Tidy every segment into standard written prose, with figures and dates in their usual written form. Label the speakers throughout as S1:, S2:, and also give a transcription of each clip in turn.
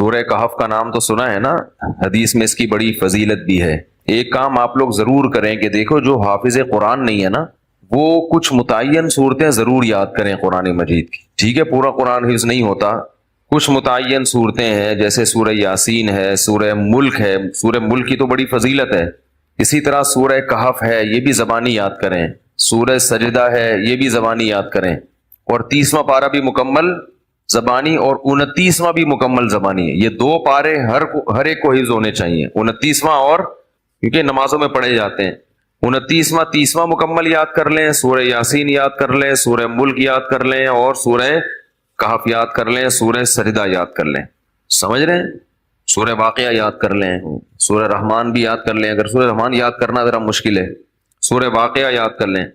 S1: سورہ کہف کا نام تو سنا ہے نا، حدیث میں اس کی بڑی فضیلت بھی ہے۔ ایک کام آپ لوگ ضرور کریں کہ دیکھو جو حافظ قرآن نہیں ہے نا، وہ کچھ متعین صورتیں ضرور یاد کریں قرآن مجید کی، ٹھیک ہے؟ پورا قرآن حفظ نہیں ہوتا، کچھ متعین صورتیں ہیں، جیسے سورہ یاسین ہے، سورہ ملک ہے، سورہ ملک کی تو بڑی فضیلت ہے، اسی طرح سورہ کہف ہے، یہ بھی زبانی یاد کریں، سورہ سجدہ ہے، یہ بھی زبانی یاد کریں، اور 30واں پارہ بھی مکمل زبانی اور 29واں بھی مکمل زبانی ہے۔ یہ دو پارے ہر ایک کو حفظ ہونے چاہیے، 29واں اور کیونکہ نمازوں میں پڑھے جاتے ہیں، 29واں 30واں مکمل یاد کر لیں، سورہ یاسین یاد کر لیں، سورہ ملک یاد کر لیں، اور سورہ کہف یاد کر لیں، سورہ سجدہ یاد کر لیں، سمجھ رہے ہیں؟ سورہ واقعہ یاد کر لیں، سورہ رحمان بھی یاد کر لیں، اگر سورہ رحمان یاد کرنا ذرا مشکل ہے، سورہ واقعہ یاد کر لیں۔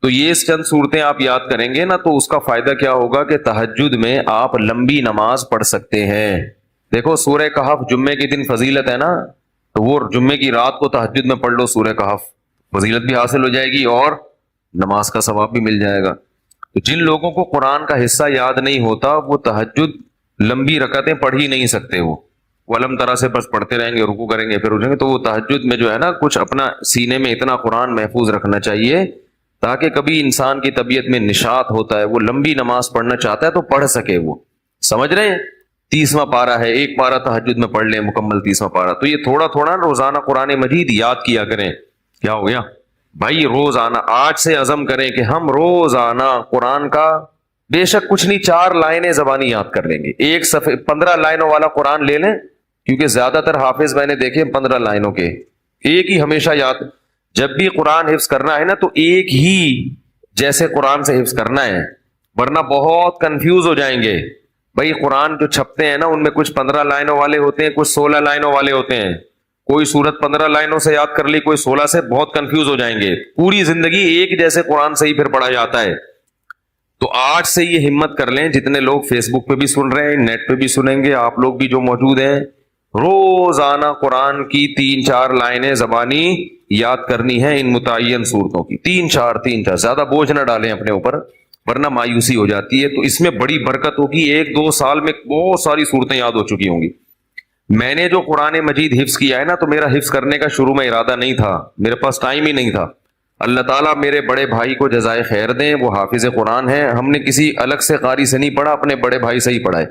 S1: تو یہ چند صورتیں آپ یاد کریں گے نا، تو اس کا فائدہ کیا ہوگا کہ تہجد میں آپ لمبی نماز پڑھ سکتے ہیں۔ دیکھو سورہ کہف جمعے کے دن فضیلت ہے نا، تو وہ جمعے کی رات کو تہجد میں پڑھ لو سورہ کہف، فضیلت بھی حاصل ہو جائے گی اور نماز کا ثواب بھی مل جائے گا۔ تو جن لوگوں کو قرآن کا حصہ یاد نہیں ہوتا، وہ تہجد لمبی رکعتیں پڑھ ہی نہیں سکتے، وہ علم طرح سے بس پڑھتے رہیں گے، رکوع کریں گے پھر اٹھیں گے، تو وہ تہجد میں جو ہے نا کچھ اپنا سینے میں اتنا قرآن محفوظ رکھنا چاہیے تاکہ کبھی انسان کی طبیعت میں نشاط ہوتا ہے، وہ لمبی نماز پڑھنا چاہتا ہے تو پڑھ سکے، وہ سمجھ رہے ہیں؟ 30واں پارہ ہے، ایک پارہ تہجد میں پڑھ لیں مکمل 30واں پارہ، تو یہ تھوڑا تھوڑا روزانہ قرآن مجید یاد کیا کریں۔ کیا ہو گیا بھائی؟ روزانہ آج سے عزم کریں کہ ہم روزانہ قرآن کا بے شک کچھ نہیں 4 لائنیں زبانی یاد کر لیں گے، ایک صفحے 15 لائنوں والا قرآن لے لیں، کیونکہ زیادہ تر حافظ میں نے دیکھے 15 لائنوں کے، ایک ہی ہمیشہ یاد، جب بھی قرآن حفظ کرنا ہے نا تو ایک ہی جیسے قرآن سے حفظ کرنا ہے، ورنہ بہت کنفیوز ہو جائیں گے۔ بھائی قرآن جو چھپتے ہیں نا ان میں کچھ 15 لائنوں والے ہوتے ہیں، کچھ 16 لائنوں والے ہوتے ہیں، کوئی سورت 15 لائنوں سے یاد کر لی، کوئی 16 سے، بہت کنفیوز ہو جائیں گے، پوری زندگی ایک جیسے قرآن سے ہی پھر پڑھا جاتا ہے۔ تو آج سے یہ ہمت کر لیں، جتنے لوگ فیس بک پہ بھی سن رہے ہیں، نیٹ پہ بھی سنیں گے، آپ لوگ بھی جو موجود ہیں، روزانہ قرآن کی 3-4 لائنیں زبانی یاد کرنی ہے، ان متعین صورتوں کی 3-4 زیادہ بوجھ نہ ڈالیں اپنے اوپر ورنہ مایوسی ہو جاتی ہے۔ تو اس میں بڑی برکت ہوگی، 1-2 سال میں بہت ساری صورتیں یاد ہو چکی ہوں گی۔ میں نے جو قرآن مجید حفظ کیا ہے نا، تو میرا حفظ کرنے کا شروع میں ارادہ نہیں تھا، میرے پاس ٹائم ہی نہیں تھا۔ اللہ تعالیٰ میرے بڑے بھائی کو جزائے خیر دیں، وہ حافظ قرآن ہیں، ہم نے کسی الگ سے قاری سے نہیں پڑھا، اپنے بڑے بھائی سے ہی پڑھا ہے،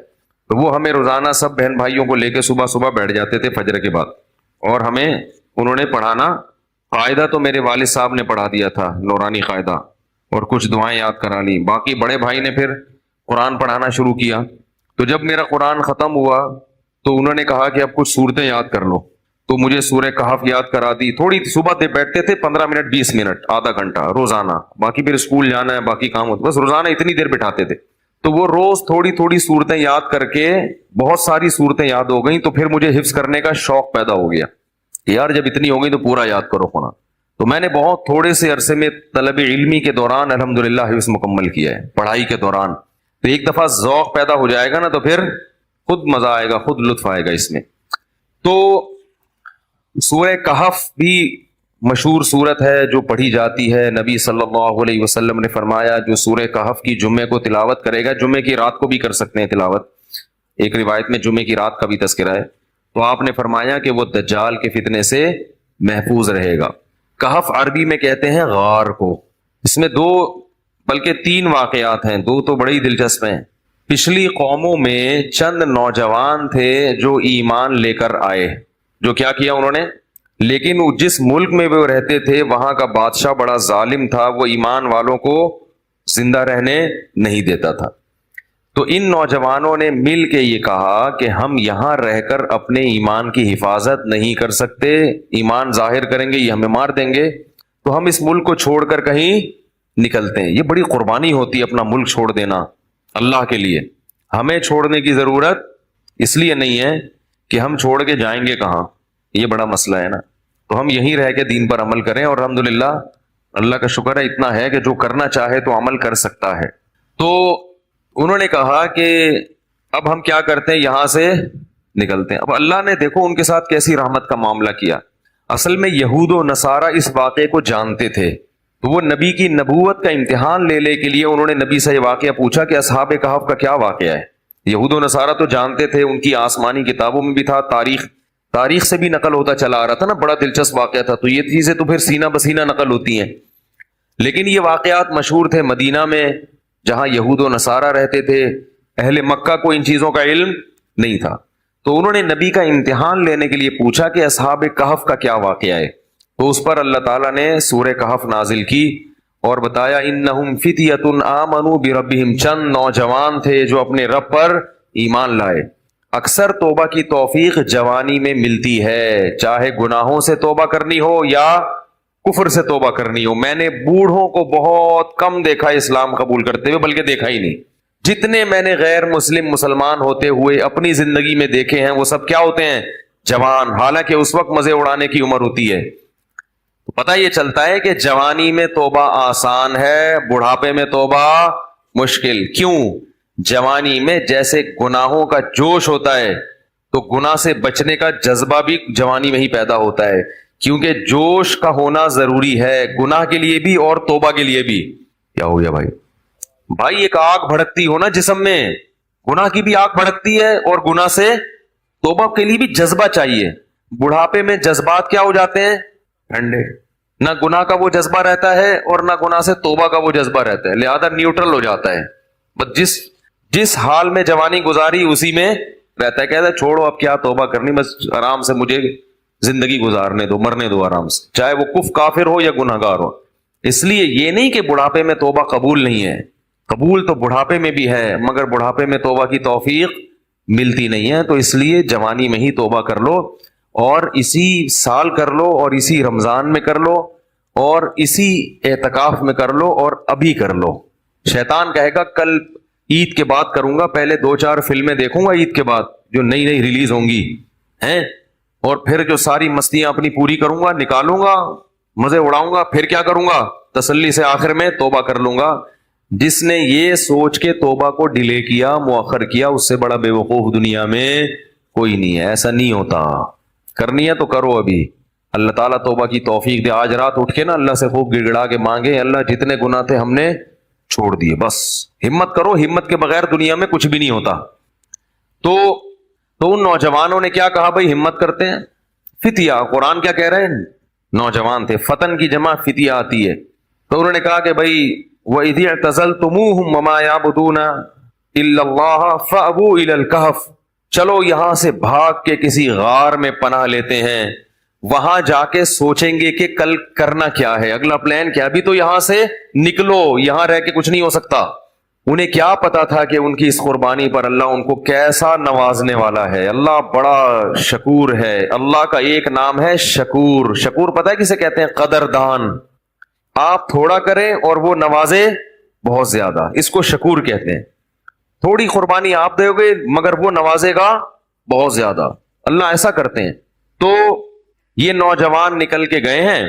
S1: تو وہ ہمیں روزانہ سب بہن بھائیوں کو لے کے صبح صبح بیٹھ جاتے تھے فجر کے بعد، اور ہمیں انہوں نے پڑھانا، قاعدہ تو میرے والد صاحب نے پڑھا دیا تھا، نورانی قاعدہ، اور کچھ دعائیں یاد کرا لی، باقی بڑے بھائی نے پھر قرآن پڑھانا شروع کیا۔ تو جب میرا قرآن ختم ہوا تو انہوں نے کہا کہ اب کچھ صورتیں یاد کر لو، تو مجھے سورہ کہف یاد کرا دی، تھوڑی صبح دے بیٹھتے تھے 15 منٹ 20 منٹ آدھا گھنٹہ روزانہ، باقی پھر اسکول جانا ہے، باقی کام ہوتا، بس روزانہ اتنی دیر بٹھاتے تھے، تو وہ روز تھوڑی تھوڑی صورتیں یاد کر کے بہت ساری صورتیں یاد ہو گئیں، تو پھر مجھے حفظ کرنے کا شوق پیدا ہو گیا، یار جب اتنی ہو گئی تو پورا یاد کرو قرآن۔ تو میں نے بہت تھوڑے سے عرصے میں طلب علمی کے دوران الحمدللہ حفظ مکمل کیا ہے، پڑھائی کے دوران۔ تو ایک دفعہ ذوق پیدا ہو جائے گا نا تو پھر خود مزہ آئے گا، خود لطف آئے گا اس میں۔ تو سورہ کہف بھی مشہور سورت ہے جو پڑھی جاتی ہے، نبی صلی اللہ علیہ وسلم نے فرمایا جو سورہ کہف کی جمعے کو تلاوت کرے گا، جمعے کی رات کو بھی کر سکتے ہیں تلاوت، ایک روایت میں جمعے کی رات کا بھی تذکرہ ہے، تو آپ نے فرمایا کہ وہ دجال کے فتنے سے محفوظ رہے گا۔ کہف عربی میں کہتے ہیں غار کو۔ اس میں 2 بلکہ 3 واقعات ہیں، 2 تو بڑی دلچسپ ہیں۔ پچھلی قوموں میں چند نوجوان تھے جو ایمان لے کر آئے، جو کیا کیا انہوں نے، لیکن جس ملک میں وہ رہتے تھے وہاں کا بادشاہ بڑا ظالم تھا، وہ ایمان والوں کو زندہ رہنے نہیں دیتا تھا۔ تو ان نوجوانوں نے مل کے یہ کہا کہ ہم یہاں رہ کر اپنے ایمان کی حفاظت نہیں کر سکتے، ایمان ظاہر کریں گے یہ ہمیں مار دیں گے، تو ہم اس ملک کو چھوڑ کر کہیں نکلتے ہیں۔ یہ بڑی قربانی ہوتی ہے اپنا ملک چھوڑ دینا اللہ کے لیے۔ ہمیں چھوڑنے کی ضرورت اس لیے نہیں ہے کہ ہم چھوڑ کے جائیں گے کہاں، یہ بڑا مسئلہ ہے نا، تو ہم یہیں رہ کے دین پر عمل کریں، اور الحمدللہ اللہ کا شکر ہے اتنا ہے کہ جو کرنا چاہے تو عمل کر سکتا ہے۔ تو انہوں نے کہا کہ اب ہم کیا کرتے ہیں، یہاں سے نکلتے ہیں۔ اب اللہ نے دیکھو ان کے ساتھ کیسی رحمت کا معاملہ کیا۔ اصل میں یہود و نصارہ اس واقعے کو جانتے تھے، تو وہ نبی کی نبوت کا امتحان لے کے لیے انہوں نے نبی سے یہ واقعہ پوچھا کہ اصحاب کہف کا کیا واقعہ ہے، یہود و نصارہ تو جانتے تھے، ان کی آسمانی کتابوں میں بھی تھا، تاریخ سے بھی نقل ہوتا چلا آ رہا تھا نا، بڑا دلچسپ واقعہ تھا، تو یہ چیزیں تو پھر سینہ بسینہ نقل ہوتی ہیں. لیکن یہ واقعات مشہور تھے مدینہ میں جہاں یہود و نصارہ رہتے تھے. اہل مکہ کو ان چیزوں کا علم نہیں تھا، تو انہوں نے نبی کا امتحان لینے کے لیے پوچھا کہ اصحاب کہف کا کیا واقعہ ہے. تو اس پر اللہ تعالیٰ نے سورہ کہف نازل کی اور بتایا انہم فتیۃ آمنوا بربہم، چند نوجوان تھے جو اپنے رب پر ایمان لائے. اکثر توبہ کی توفیق جوانی میں ملتی ہے، چاہے گناہوں سے توبہ کرنی ہو یا کفر سے توبہ کرنی ہو. میں نے بوڑھوں کو بہت کم دیکھا اسلام قبول کرتے ہوئے، بلکہ دیکھا ہی نہیں. جتنے میں نے غیر مسلمان ہوتے ہوئے اپنی زندگی میں دیکھے ہیں وہ سب کیا ہوتے ہیں؟ جوان، حالانکہ اس وقت مزے اڑانے کی عمر ہوتی ہے. تو پتہ یہ چلتا ہے کہ جوانی میں توبہ آسان ہے، بڑھاپے میں توبہ مشکل. کیوں؟ جوانی میں جیسے گناہوں کا جوش ہوتا ہے تو گناہ سے بچنے کا جذبہ بھی جوانی میں ہی پیدا ہوتا ہے، کیونکہ جوش کا ہونا ضروری ہے گناہ کے لیے بھی اور توبہ کے لیے بھی. کیا ہو گیا بھائی ایک آگ بھڑکتی ہو نا جسم میں، گناہ کی بھی آگ بھڑکتی ہے اور گناہ سے توبہ کے لیے بھی جذبہ چاہیے. بڑھاپے میں جذبات کیا ہو جاتے ہیں؟ ٹھنڈے. نہ گناہ کا وہ جذبہ رہتا ہے اور نہ گناہ سے توبہ کا وہ جذبہ رہتا ہے، لہذا نیوٹرل ہو جاتا ہے. بس جس حال میں جوانی گزاری اسی میں رہتا ہے. کہتا ہے چھوڑو اب کیا توبہ کرنی، بس آرام سے مجھے زندگی گزارنے دو، مرنے دو آرام سے، چاہے وہ کافر ہو یا گناہ گار ہو. اس لیے یہ نہیں کہ بڑھاپے میں توبہ قبول نہیں ہے، قبول تو بڑھاپے میں بھی ہے، مگر بڑھاپے میں توبہ کی توفیق ملتی نہیں ہے. تو اس لیے جوانی میں ہی توبہ کر لو، اور اسی سال کر لو، اور اسی رمضان میں کر لو، اور اسی اعتکاف میں کر لو، اور ابھی کر لو. شیطان کہے گا کل عید کے بعد کروں گا، پہلے 2-4 فلمیں دیکھوں گا عید کے بعد جو نئی نئی ریلیز ہوں گی ہیں، اور پھر جو ساری مستیاں اپنی پوری کروں گا، نکالوں گا، مزے اڑاؤں گا، پھر کیا کروں گا؟ تسلی سے آخر میں توبہ کر لوں گا. جس نے یہ سوچ کے توبہ کو ڈیلے کیا، مؤخر کیا، اس سے بڑا بے وقوف دنیا میں کوئی نہیں ہے. ایسا نہیں ہوتا، کرنی ہے تو کرو ابھی. اللہ تعالیٰ توبہ کی توفیق دے. آج رات اٹھ کے نا اللہ سے خوب گڑ گڑا کے مانگے، اللہ جتنے گناہ تھے ہم نے چھوڑ دیے. بس ہمت کرو، ہمت کے بغیر دنیا میں کچھ بھی نہیں ہوتا. تو ان نوجوانوں نے کیا کہا بھائی؟ ہمت کرتے ہیں. فتیہ، قرآن کیا کہہ رہے ہیں؟ نوجوان تھے. فتن کی جمع فتیہ آتی ہے. تو انہوں نے کہا کہ بھائی وَإِذِ اعْتَزَلْتُمُوهُمْ وَمَا يَعْبُدُونَ إِلَّا اللَّهَ فَأْوُوا إِلَى الْكَهْفِ، چلو یہاں سے بھاگ کے کسی غار میں پناہ لیتے ہیں، وہاں جا کے سوچیں گے کہ کل کرنا کیا ہے، اگلا پلان کیا. ابھی تو یہاں سے نکلو، یہاں رہ کے کچھ نہیں ہو سکتا. انہیں کیا پتا تھا کہ ان کی اس قربانی پر اللہ ان کو کیسا نوازنے والا ہے. اللہ بڑا شکور ہے. اللہ کا ایک نام ہے شکور. شکور پتہ ہے کسے کہتے ہیں؟ قدردان. آپ تھوڑا کریں اور وہ نوازے بہت زیادہ، اس کو شکور کہتے ہیں. تھوڑی قربانی آپ دو گے مگر وہ نوازے گا بہت زیادہ. اللہ ایسا کرتے ہیں. تو یہ نوجوان نکل کے گئے ہیں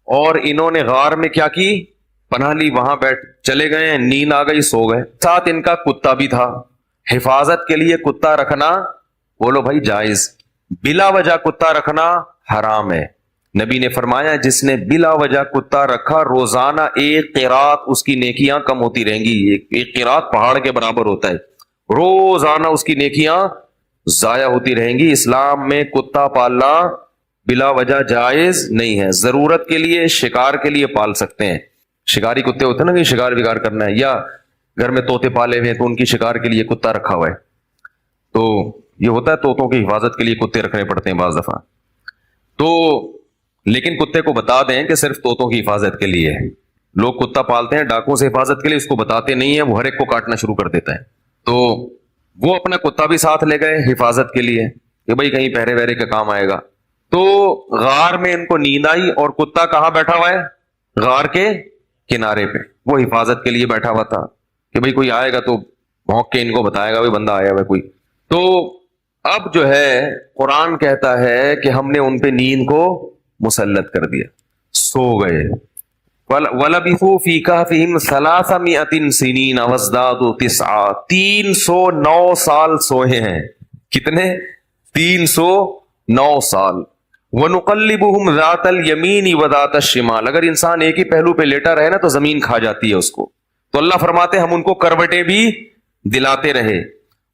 S1: اور انہوں نے غار میں کیا کی؟ پناہ لی. وہاں بیٹھ چلے گئے ہیں، نیند آ گئی، سو گئے. ساتھ ان کا کتا بھی تھا. حفاظت کے لیے کتا رکھنا بولو بھائی جائز، بلا وجہ کتا رکھنا حرام ہے. نبی نے فرمایا جس نے بلا وجہ کتا رکھا روزانہ ایک قرات اس کی نیکیاں کم ہوتی رہیں گی. ایک قرات پہاڑ کے برابر ہوتا ہے. روزانہ اس کی نیکیاں ضائع ہوتی رہیں گی. اسلام میں کتا پالنا بلا وجہ جائز نہیں ہے. ضرورت کے لیے، شکار کے لیے پال سکتے ہیں. شکاری کتے ہوتے ہیں نا کہ شکار وکار کرنا ہے، یا گھر میں طوطے پالے ہوئے ہیں تو ان کی شکار کے لیے کتا رکھا ہوا ہے. تو یہ ہوتا ہے طوطوں کی حفاظت کے لیے کتے رکھنے پڑتے ہیں بعض دفعہ. تو لیکن کتے کو بتا دیں کہ صرف طوطوں کی حفاظت کے لیے ہے. لوگ کتا پالتے ہیں ڈاکوں سے حفاظت کے لیے، اس کو بتاتے نہیں ہیں، وہ ہر ایک کو کاٹنا شروع کر دیتا ہے. تو وہ اپنا کتا بھی ساتھ لے گئے حفاظت کے لیے کہ بھائی کہیں پہرے وہرے کا کام آئے گا. تو غار میں ان کو نیند آئی اور کتا کہاں بیٹھا ہوا ہے؟ غار کے کنارے پہ. وہ حفاظت کے لیے بیٹھا ہوا تھا کہ بھئی کوئی آئے گا تو بھونک کے ان کو بتائے گا بھئی بندہ آیا ہوا ہے کوئی. تو اب جو ہے قرآن کہتا ہے کہ ہم نے ان پہ نیند کو مسلط کر دیا، سو گئے. وَلَبِثُوا فِي كَهْفِهِمْ 300 سِنِينَ وَازْدَادُوا 9 309 سال سوئے ہیں. کتنے؟ 309 سال. وَنُقَلِّبُهُمْ ذَاتَ الْيَمِينِ وَذَاتَ الشِّمَالِ، اگر انسان ایک ہی پہلو پہ لیٹا رہے نا تو زمین کھا جاتی ہے اس کو. تو اللہ فرماتے ہم ان کو کروٹیں بھی دلاتے رہے.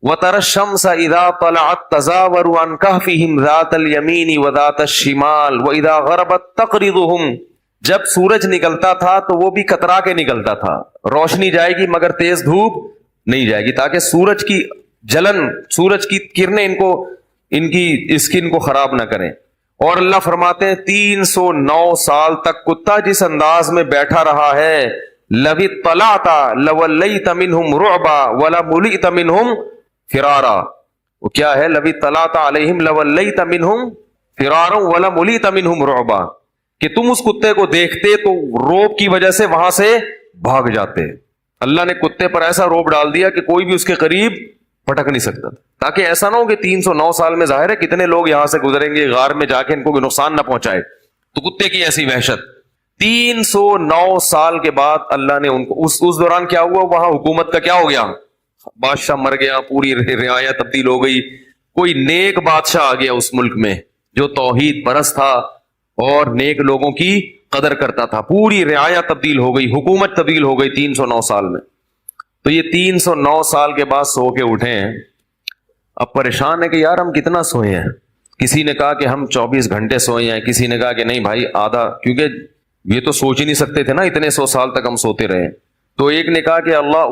S1: وَتَرَى الشَّمْسَ إِذَا طَلَعَتْ تَزَاوَرُ عَنْ كَهْفِهِمْ ذَاتَ الْيَمِينِ وَذَاتَ الشِّمَالِ وَإِذَا غَرَبَتْ تَقْرِضُهُمْ. جب سورج نکلتا تھا تو وہ بھی کترا کے نکلتا تھا، روشنی جائے گی مگر تیز دھوپ نہیں جائے گی، تاکہ سورج کی جلن، سورج کی کرنیں ان کی اسکن کو خراب نہ کریں. اور اللہ فرماتے ہیں 309 سال تک کتا جس انداز میں بیٹھا رہا ہے، لَوِ اطَّلَعْتَ لَوَلَّيْتَ مِنْهُمْ رُعْبًا وَلَمُلِئْتَ مِنْهُمْ فِرَارًا. وہ کیا ہے؟ لَوِ اطَّلَعْتَ عَلَيْهِمْ لَوَلَّيْتَ مِنْهُمْ فِرَارًا وَلَمُلِئْتَ مِنْهُمْ رُعْبًا، کہ تم اس کتے کو دیکھتے تو روب کی وجہ سے وہاں سے بھاگ جاتے. اللہ نے کتے پر ایسا روب ڈال دیا کہ کوئی بھی اس کے قریب پھٹک نہیں سکتا، تاکہ ایسا نہ ہو کہ 309 سال میں ظاہر ہے کتنے لوگ یہاں سے گزریں گے غار میں جا کے، ان کو نقصان نہ پہنچائے. تو کتے کی ایسی وحشت. 309 سال کے بعد اللہ نے ان کو اس دوران کیا ہوا؟ وہاں حکومت کا کیا ہو گیا؟ بادشاہ مر گیا، پوری رعایا تبدیل ہو گئی، کوئی نیک بادشاہ آ گیا اس ملک میں جو توحید پرست تھا اور نیک لوگوں کی قدر کرتا تھا. پوری رعایا تبدیل ہو گئی، حکومت تبدیل ہو گئی 309 سال میں. تو یہ 309 سال کے بعد سو کے اٹھے ہیں. اب پریشان ہے کہ یار ہم کتنا سوئے ہیں. کسی نے کہا کہ ہم 24 گھنٹے سوئے ہیں، کسی نے کہا کہ نہیں بھائی آدھا، کیونکہ یہ تو سوچ ہی نہیں سکتے تھے نا اتنے 100 سال تک ہم سوتے رہے. تو ایک نے کہا کہ اللہ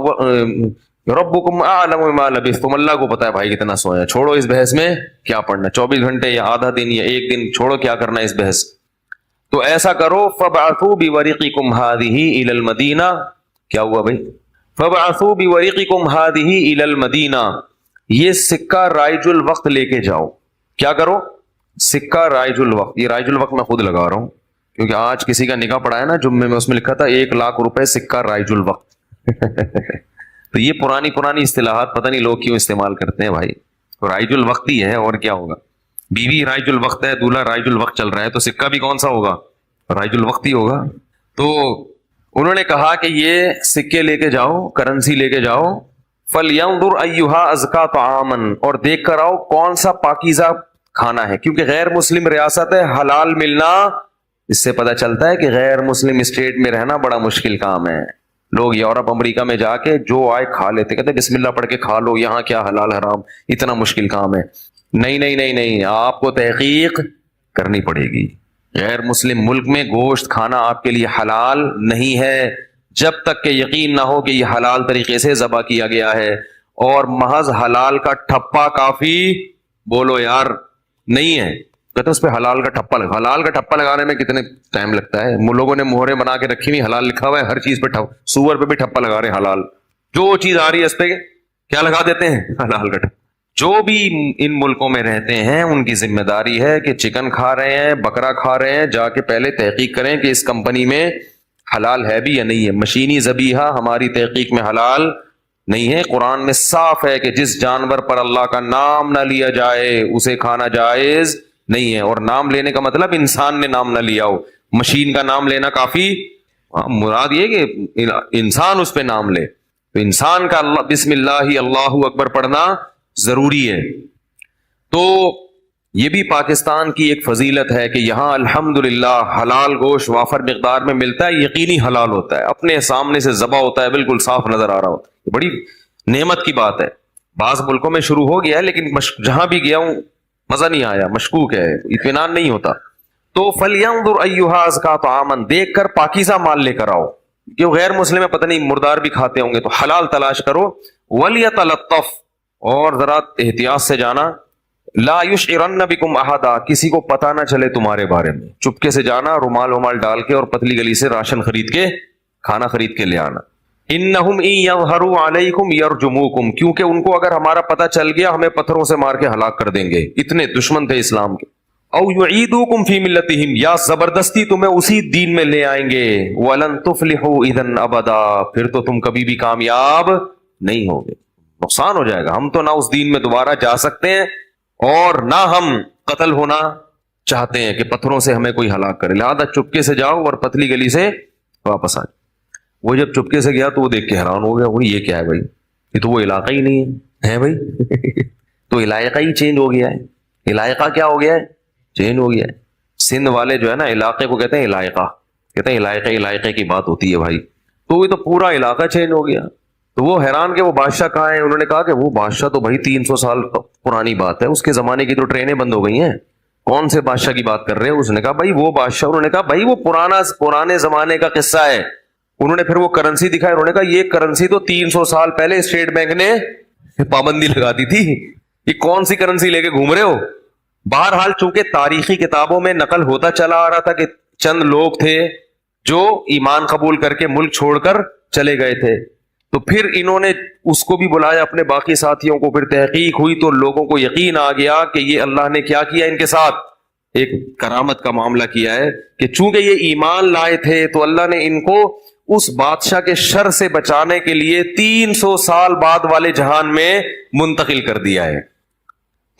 S1: ربکم اعلم بما لبثتم، اللہ کو پتا ہے بھائی کتنا سوئے ہیں، چھوڑو اس بحث میں کیا پڑھنا، 24 گھنٹے یا آدھا دن یا ایک دن، چھوڑو کیا کرنا اس بحث. تو ایسا کرو فبعثوا بورقکم هذه الى المدینہ. کیا ہوا بھائی؟ فبعثوا بورقکم هذه الى المدینہ، یہ سکہ رائج الوقت لے کے جاؤ. کیا کرو؟ سکہ رائج الوقت. یہ رائج الوقت میں خود لگا رہا ہوں کیونکہ آج کسی کا نکاح پڑا ہے نا جمعے میں، اس میں لکھا تھا 1,00,000 روپے سکہ رائج الوقت. تو یہ پرانی اصطلاحات پتہ نہیں لوگ کیوں استعمال کرتے ہیں بھائی. رائج الوقت ہی ہے اور کیا ہوگا. بیوی رائج الوقت ہے، دولہا رائج الوقت چل رہا ہے، تو سکہ بھی کون سا ہوگا؟ رائج الوقت ہی ہوگا. تو انہوں نے کہا کہ یہ سکے لے کے جاؤ، کرنسی لے کے جاؤ. فَلْيَنْظُرْ أَيُّهَا أَزْكَىٰ طَعَامًا، اور دیکھ کر آؤ کون سا پاکیزہ کھانا ہے، کیونکہ غیر مسلم ریاست ہے، حلال ملنا، اس سے پتہ چلتا ہے کہ غیر مسلم اسٹیٹ میں رہنا بڑا مشکل کام ہے. لوگ یورپ امریکہ میں جا کے جو آئے کھا لیتے، کہتے بسم اللہ پڑھ کے کھا لو، یہاں کیا حلال حرام، اتنا مشکل کام ہے. نہیں، آپ کو تحقیق کرنی پڑے گی. غیر مسلم ملک میں گوشت کھانا آپ کے لیے حلال نہیں ہے جب تک کہ یقین نہ ہو کہ یہ حلال طریقے سے ذبح کیا گیا ہے. اور محض حلال کا ٹھپا کافی بولو یار نہیں ہے. کہتے اس پہ حلال کا ٹھپا لگا. حلال کا ٹھپا لگانے میں کتنے ٹائم لگتا ہے. لوگوں نے مہریں بنا کے رکھی ہوئی، حلال لکھا ہوا ہے، ہر چیز پہ سور پہ بھی ٹھپا لگا رہے ہیں حلال. جو چیز آ رہی ہے اس پہ کیا لگا دیتے ہیں؟ حلال کا ٹھپا. جو بھی ان ملکوں میں رہتے ہیں ان کی ذمہ داری ہے کہ چکن کھا رہے ہیں، بکرا کھا رہے ہیں، جا کے پہلے تحقیق کریں کہ اس کمپنی میں حلال ہے بھی یا نہیں ہے. مشینی ذبیحہ ہماری تحقیق میں حلال نہیں ہے. قرآن میں صاف ہے کہ جس جانور پر اللہ کا نام نہ لیا جائے اسے کھانا جائز نہیں ہے. اور نام لینے کا مطلب انسان نے نام نہ لیا ہو، مشین کا نام لینا کافی، مراد یہ کہ انسان اس پہ نام لے. تو انسان کا اللہ بسم اللہ اللہ اکبر پڑھنا ضروری ہے. تو یہ بھی پاکستان کی ایک فضیلت ہے کہ یہاں الحمدللہ حلال گوشت وافر مقدار میں ملتا ہے، یقینی حلال ہوتا ہے، اپنے سامنے سے ذبح ہوتا ہے، بالکل صاف نظر آ رہا ہوتا ہے. بڑی نعمت کی بات ہے. بعض ملکوں میں شروع ہو گیا ہے لیکن جہاں بھی گیا ہوں مزہ نہیں آیا، مشکوک ہے، اطمینان نہیں ہوتا. تو فَلْيَنْظُرْ أَيُّهَا أَزْكَىٰ طَعَامًا، دیکھ کر پاکیزہ مال لے کر آؤ. کہ غیر مسلم ہے پتہ نہیں مردار بھی کھاتے ہوں گے، تو حلال تلاش کرو. وَلْيَتَلَطَّفْ، اور ذرا احتیاط سے جانا. لا یشعرن بکم احدا، کسی کو پتہ نہ چلے تمہارے بارے میں. چپکے سے جانا، رومال ومال ڈال کے اور پتلی گلی سے راشن خرید کے، کھانا خرید کے لے آنا. انہم ان یظہروا علیکم یرجموکم، کیونکہ ان کو اگر ہمارا پتہ چل گیا ہمیں پتھروں سے مار کے ہلاک کر دیں گے، اتنے دشمن تھے اسلام کے. او یعیدوکم فی ملتہم، یا زبردستی تمہیں اسی دین میں لے آئیں گے. ولن تفلحوا اذا ابدا، پھر تو تم کبھی بھی کامیاب نہیں ہوگے، نقصان ہو جائے گا. ہم تو نہ اس دین میں دوبارہ جا سکتے ہیں اور نہ ہم قتل ہونا چاہتے ہیں کہ پتھروں سے ہمیں کوئی ہلاک کرے. لہذا چپکے سے جاؤ اور پتلی گلی سے واپس آ جاؤ. وہ جب چپکے سے گیا تو وہ دیکھ کے حیران ہو گیا، وہ یہ کیا ہے بھائی، یہ تو وہ علاقہ ہی نہیں ہے بھائی. تو علاقہ ہی چینج ہو گیا ہے. علاقہ کیا ہو گیا ہے؟ چینج ہو گیا ہے. سندھ والے جو ہے نا علاقے کو کہتے ہیں علاقہ، کہتے ہیں علاقے کی بات ہوتی ہے بھائی. تو یہ تو پورا علاقہ چینج ہو گیا. تو وہ حیران کہ وہ بادشاہ کہاں ہے. انہوں نے کہا کہ وہ بادشاہ تو بھائی 300 سال پرانی بات ہے, اس کے زمانے کی تو ٹرینیں بند ہو گئی ہیں, کون سے بادشاہ کی بات کر رہے ہیں؟ اس نے کہا بھائی وہ بادشاہ. انہوں نے کہا بھائی وہ پرانے زمانے کا قصہ ہے. انہوں نے پھر وہ کرنسی دکھائی, انہوں نے کہا یہ کرنسی تو 300 سال پہلے اسٹیٹ بینک نے پابندی لگا دی تھی, یہ کون سی کرنسی لے کے گھوم رہے ہو. بہرحال چونکہ تاریخی کتابوں میں نقل ہوتا چلا آ رہا تھا کہ چند لوگ تھے جو ایمان قبول کر کے ملک چھوڑ کر چلے گئے تھے, تو پھر انہوں نے اس کو بھی بلایا اپنے باقی ساتھیوں کو, پھر تحقیق ہوئی تو لوگوں کو یقین آ گیا کہ یہ اللہ نے کیا کیا ان کے ساتھ, ایک کرامت کا معاملہ کیا ہے کہ چونکہ یہ ایمان لائے تھے تو اللہ نے ان کو اس بادشاہ کے شر سے بچانے کے لیے 300 سال بعد والے جہان میں منتقل کر دیا ہے.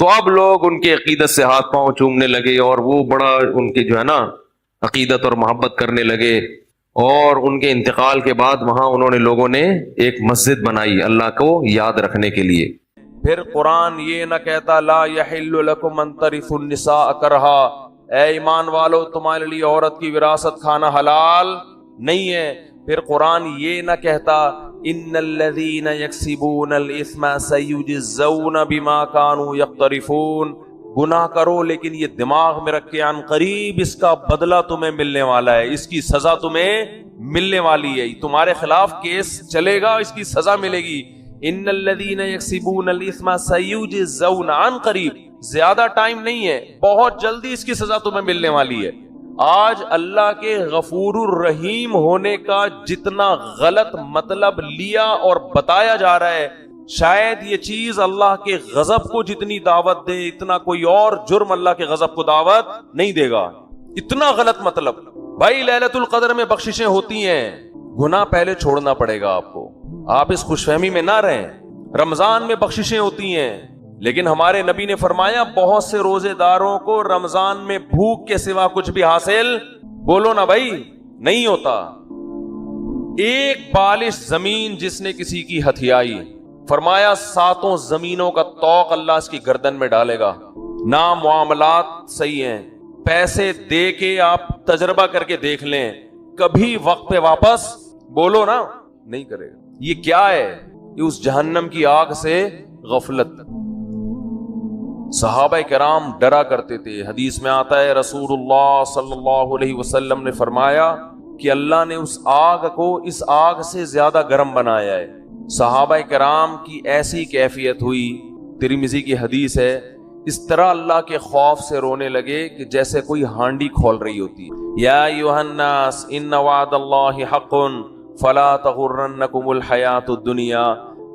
S1: تو اب لوگ ان کے عقیدت سے ہاتھ پاؤں چومنے لگے, اور وہ بڑا ان کے جو ہے نا عقیدت اور محبت کرنے لگے, اور ان کے انتقال کے بعد وہاں انہوں نے لوگوں نے ایک مسجد بنائی اللہ کو یاد رکھنے کے لیے.
S2: پھر قرآن یہ نہ کہتا لا یحل لکم ان ترثوا النساء کرہا, اے ایمان والو تمہارے لیے عورت کی وراثت کھانا حلال نہیں ہے. پھر قرآن یہ نہ کہتا ان الذین یکسبون الاثم سیجزون بما کانوا یقترفون, گناہ کرو لیکن یہ دماغ میں رکھ کے عن قریب اس کا بدلہ تمہیں ملنے والا ہے, اس کی سزا تمہیں ملنے والی ہے, تمہارے خلاف کیس چلے گا, اس کی سزا ملے گی. ان الذین یکسبون الاثم سیجزون عن قریب, زیادہ ٹائم نہیں ہے, بہت جلدی اس کی سزا تمہیں ملنے والی ہے. آج اللہ کے غفور الرحیم ہونے کا جتنا غلط مطلب لیا اور بتایا جا رہا ہے, شاید یہ چیز اللہ کے غضب کو جتنی دعوت دے اتنا کوئی اور جرم اللہ کے غضب کو دعوت نہیں دے گا. اتنا غلط مطلب. بھائی لیلۃ القدر میں بخششیں ہوتی ہیں, گناہ پہلے چھوڑنا پڑے گا آپ کو, آپ اس خوش فہمی میں نہ رہیں. رمضان میں بخششیں ہوتی ہیں, لیکن ہمارے نبی نے فرمایا بہت سے روزے داروں کو رمضان میں بھوک کے سوا کچھ بھی حاصل, بولو نا بھائی, نہیں ہوتا. ایک بالش زمین جس نے کسی کی ہتھیائی, فرمایا 7 زمینوں کا طوق اللہ اس کی گردن میں ڈالے گا. نہ معاملات صحیح ہیں, پیسے دے کے آپ تجربہ کر کے دیکھ لیں, کبھی وقت پہ واپس بولو نا نہیں کرے گا. یہ کیا ہے؟ یہ اس جہنم کی آگ سے غفلت. صحابہ کرام ڈرا کرتے تھے. حدیث میں آتا ہے رسول اللہ صلی اللہ علیہ وسلم نے فرمایا کہ اللہ نے اس آگ کو اس آگ سے زیادہ گرم بنایا ہے. صحابہ کرام کی ایسی کیفیت ہوئی, ترمذی کی حدیث ہے, اس طرح اللہ کے خوف سے رونے لگے کہ جیسے کوئی ہانڈی کھول رہی ہوتی. یا ایھا الناس ان وعد اللہ حق فلا تغرنکم الحیات الدنیا.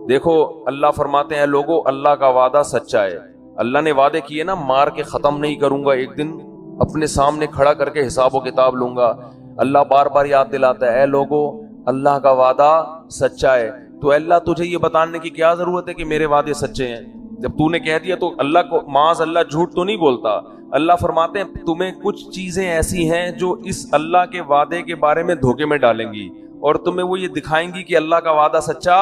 S2: دیکھو اللہ فرماتے ہیں لوگو اللہ کا وعدہ سچا ہے. اللہ نے وعدے کیے نا, مار کے ختم نہیں کروں گا, ایک دن اپنے سامنے کھڑا کر کے حساب و کتاب لوں گا. اللہ بار بار یاد دلاتا ہے اے لوگو اللہ کا وعدہ سچا ہے. تو اللہ تجھے یہ بتانے کی کیا ضرورت ہے کہ میرے وعدے سچے ہیں؟ جب تو نے کہہ دیا تو اللہ کو معاذ اللہ جھوٹ تو نہیں بولتا. اللہ فرماتے ہیں تمہیں کچھ چیزیں ایسی ہیں جو اس اللہ کے وعدے کے بارے میں دھوکے میں ڈالیں گی, اور تمہیں وہ یہ دکھائیں گی کہ اللہ کا وعدہ سچا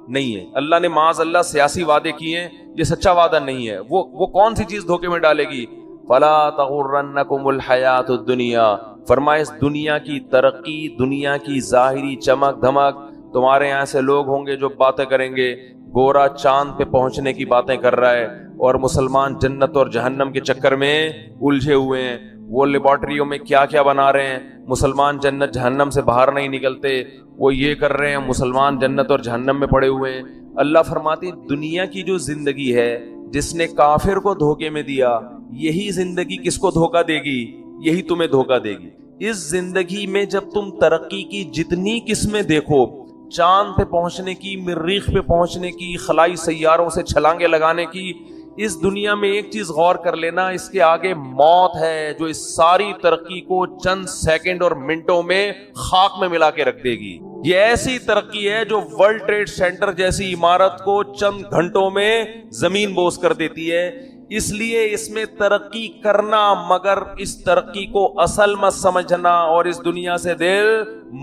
S2: نہیں ہے. اللہ نے معاذ اللہ سیاسی وعدے کیے ہیں, یہ سچا وعدہ نہیں ہے. وہ کون سی چیز دھوکے میں ڈالے گی؟ فلا تغرنکم الحیات الدنیا, فرمائے اس دنیا کی ترقی, دنیا کی ظاہری چمک دھمک. تمہارے یہاں سے لوگ ہوں گے جو باتیں کریں گے, گورا چاند پہ پہنچنے کی باتیں کر رہا ہے, اور مسلمان جنت اور جہنم کے چکر میں الجھے ہوئے ہیں. وہ لیبارٹریوں میں کیا کیا بنا رہے ہیں, مسلمان جنت جہنم سے باہر نہیں نکلتے. وہ یہ کر رہے ہیں, مسلمان جنت اور جہنم میں پڑے ہوئے ہیں. اللہ فرماتی دنیا کی جو زندگی ہے جس نے کافر کو دھوکے میں دیا, یہی زندگی کس کو دھوکہ دے گی؟ یہی تمہیں دھوکہ دے گی. اس زندگی میں جب تم ترقی کی جتنی قسمیں دیکھو, چاند پہ پہنچنے کی, مریخ پہ پہنچنے کی, خلائی سیاروں سے چھلانگیں لگانے کی, اس دنیا میں ایک چیز غور کر لینا, اس کے آگے موت ہے جو اس ساری ترقی کو چند سیکنڈ اور منٹوں میں خاک میں ملا کے رکھ دے گی. یہ ایسی ترقی ہے جو ورلڈ ٹریڈ سینٹر جیسی عمارت کو چند گھنٹوں میں زمین بوس کر دیتی ہے. اس لیے اس میں ترقی کرنا, مگر اس ترقی کو اصل مت سمجھنا, اور اس دنیا سے دل